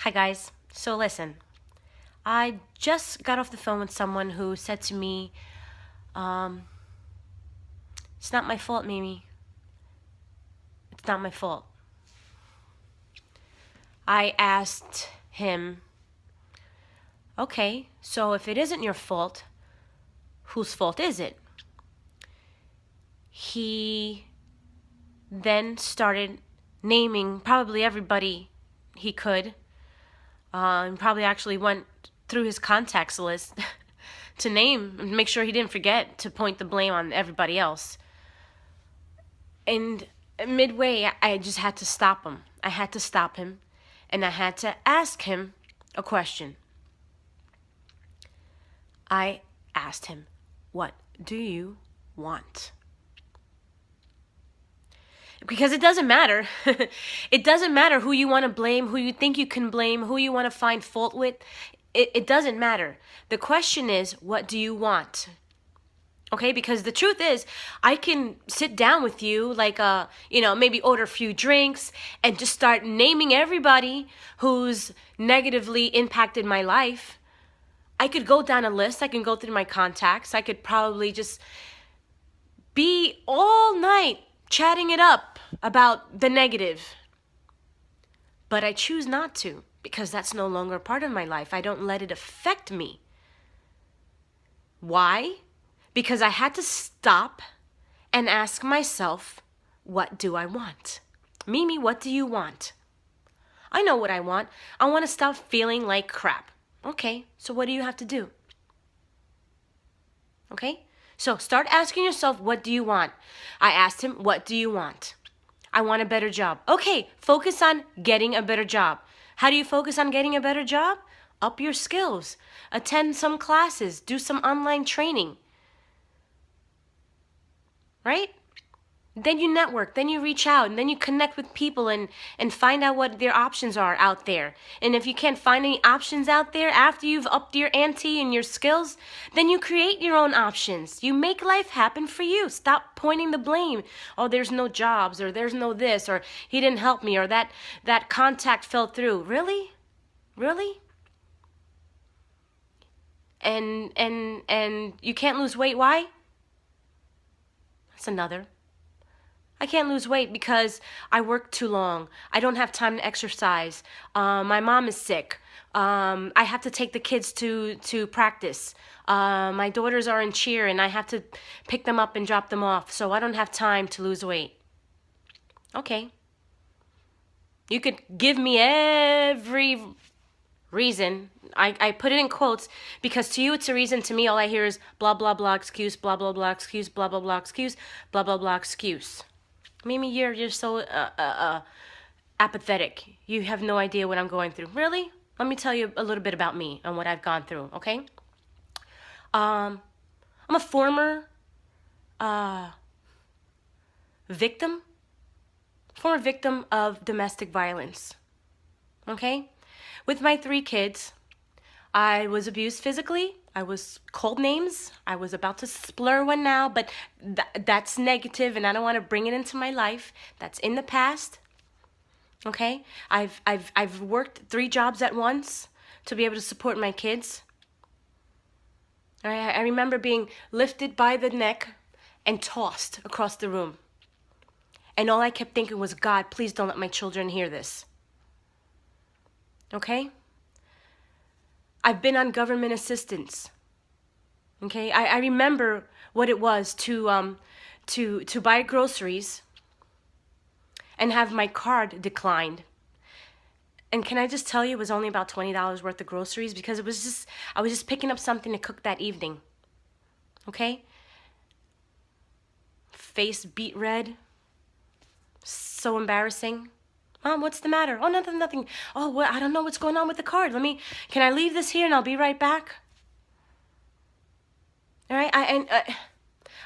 Hi, guys. So, listen, I just got off the phone with someone who said to me, um, it's not my fault, Mimi. It's not my fault. I asked him, okay, so if it isn't your fault, whose fault is it? He then started naming probably everybody he could, and probably actually went through his contacts list to name and make sure he didn't forget to point the blame on everybody else. And midway, I just had to stop him. I had to stop him, and I had to ask him a question. I asked him, "What do you want?" Because it doesn't matter. It doesn't matter who you want to blame, who you think you can blame, who you want to find fault with. It doesn't matter. The question is, what do you want? Okay, because the truth is, I can sit down with you, like, maybe order a few drinks and just start naming everybody who's negatively impacted my life. I could go down a list. I can go through my contacts. I could probably just be all night chatting it up about the negative. But I choose not to because that's no longer a part of my life. I don't let it affect me. Why? Because I had to stop and ask myself, what do I want? Mimi, what do you want? I know what I want. I want to stop feeling like crap. Okay, so what do you have to do? Okay? So start asking yourself, what do you want? I asked him, what do you want? I want a better job. Okay, focus on getting a better job. How do you focus on getting a better job? Up your skills. Attend some classes. Do some online training. Right? Then you network, then you reach out, and then you connect with people and find out what their options are out there. And if you can't find any options out there after you've upped your ante and your skills, then you create your own options. You make life happen for you. Stop pointing the blame. Oh, there's no jobs, or there's no this, or he didn't help me, or that contact fell through. Really? Really? And you can't lose weight. Why? That's another. I can't lose weight because I work too long. I don't have time to exercise. My mom is sick. I have to take the kids to practice. My daughters are in cheer and I have to pick them up and drop them off. So I don't have time to lose weight. Okay. You could give me every reason. I put it in quotes because to you it's a reason. To me, all I hear is blah, blah, blah, excuse, blah, blah, blah, excuse, blah, blah, blah, excuse, blah, blah, blah, excuse. Mimi, you're so apathetic. You have no idea what I'm going through. Really? Let me tell you a little bit about me and what I've gone through, okay? I'm a former victim of domestic violence, okay? With my 3 kids, I was abused physically. I was called names. I was about to slur one now, but that's negative, and I don't want to bring it into my life. That's in the past. Okay? I've worked 3 jobs at once to be able to support my kids. I remember being lifted by the neck and tossed across the room. And all I kept thinking was, God, please don't let my children hear this. Okay? I've been on government assistance. Okay, I remember what it was to buy groceries and have my card declined. And can I just tell you, it was only about $20 worth of groceries because I was just picking up something to cook that evening. Okay? Face beet red. So embarrassing. Mom, what's the matter? Oh, nothing. Oh, I don't know what's going on with the card. Can I leave this here and I'll be right back? All right,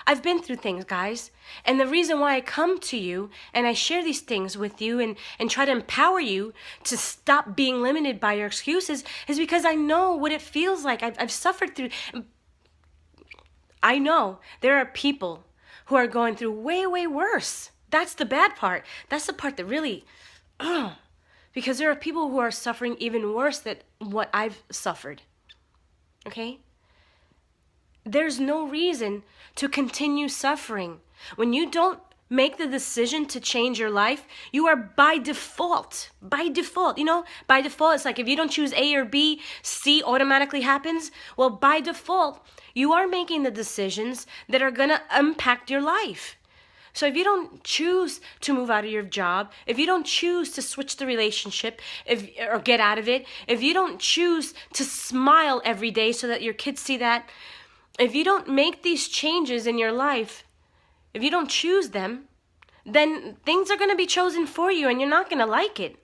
I've been through things, guys. And the reason why I come to you and I share these things with you and try to empower you to stop being limited by your excuses is because I know what it feels like. I've suffered through. I know there are people who are going through way, way worse. That's the bad part. That's the part that really Because there are people who are suffering even worse than what I've suffered. Okay? There's no reason to continue suffering. When you don't make the decision to change your life, you are by default, by default, it's like if you don't choose A or B, C automatically happens. Well, by default, you are making the decisions that are going to impact your life. So if you don't choose to move out of your job, if you don't choose to switch the relationship or get out of it, if you don't choose to smile every day so that your kids see that, if you don't make these changes in your life, if you don't choose them, then things are going to be chosen for you and you're not going to like it.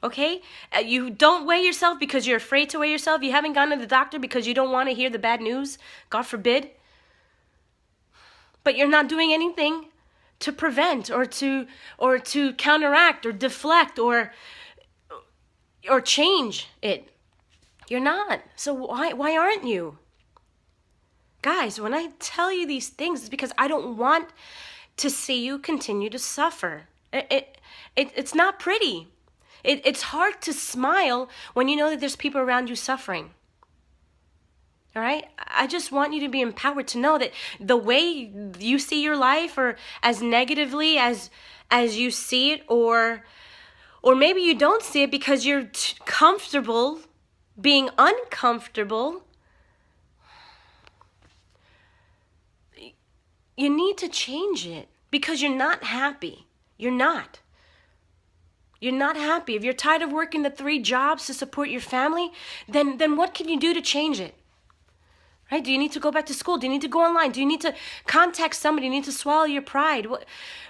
Okay? You don't weigh yourself because you're afraid to weigh yourself. You haven't gone to the doctor because you don't want to hear the bad news. God forbid. But you're not doing anything to prevent or to counteract or deflect or change it. You're not. So why aren't you? Guys, when I tell you these things, it's because I don't want to see you continue to suffer. It's not pretty. It's hard to smile when you know that there's people around you suffering. All right? I just want you to be empowered to know that the way you see your life, or as negatively as you see it, or maybe you don't see it because you're comfortable being uncomfortable, you need to change it because you're not happy. You're not. You're not happy. If you're tired of working the 3 jobs to support your family, then what can you do to change it? Right? Do you need to go back to school? Do you need to go online? Do you need to contact somebody? Do you need to swallow your pride?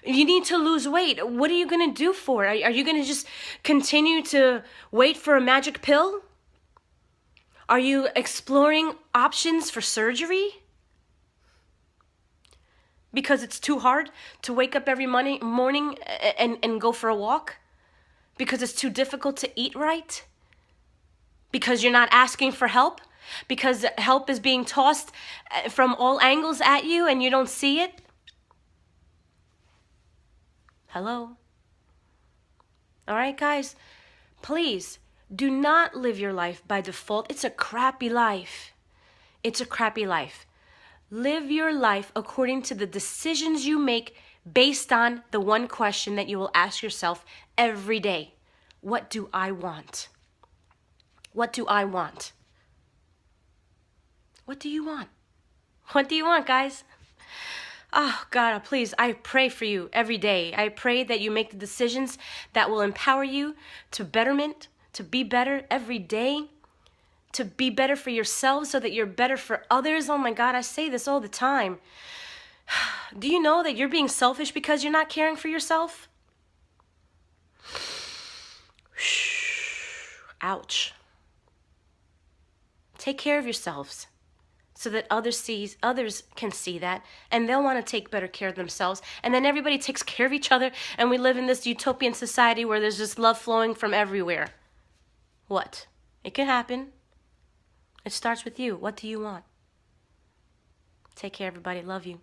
You need to lose weight. What are you going to do for it? Are you going to just continue to wait for a magic pill? Are you exploring options for surgery? Because it's too hard to wake up every morning and go for a walk? Because it's too difficult to eat right? Because you're not asking for help? Because help is being tossed from all angles at you and you don't see it? Hello? All right, guys, please do not live your life by default. It's a crappy life. It's a crappy life. Live your life according to the decisions you make based on the one question that you will ask yourself every day. What do I want? What do I want? What do you want? What do you want, guys? Oh, God, please, I pray for you every day. I pray that you make the decisions that will empower you to betterment, to be better every day, to be better for yourselves so that you're better for others. Oh, my God, I say this all the time. Do you know that you're being selfish because you're not caring for yourself? Ouch. Take care of yourselves so that others can see that, and they'll want to take better care of themselves. And then everybody takes care of each other, and we live in this utopian society where there's just love flowing from everywhere. What? It can happen. It starts with you. What do you want? Take care, everybody. Love you.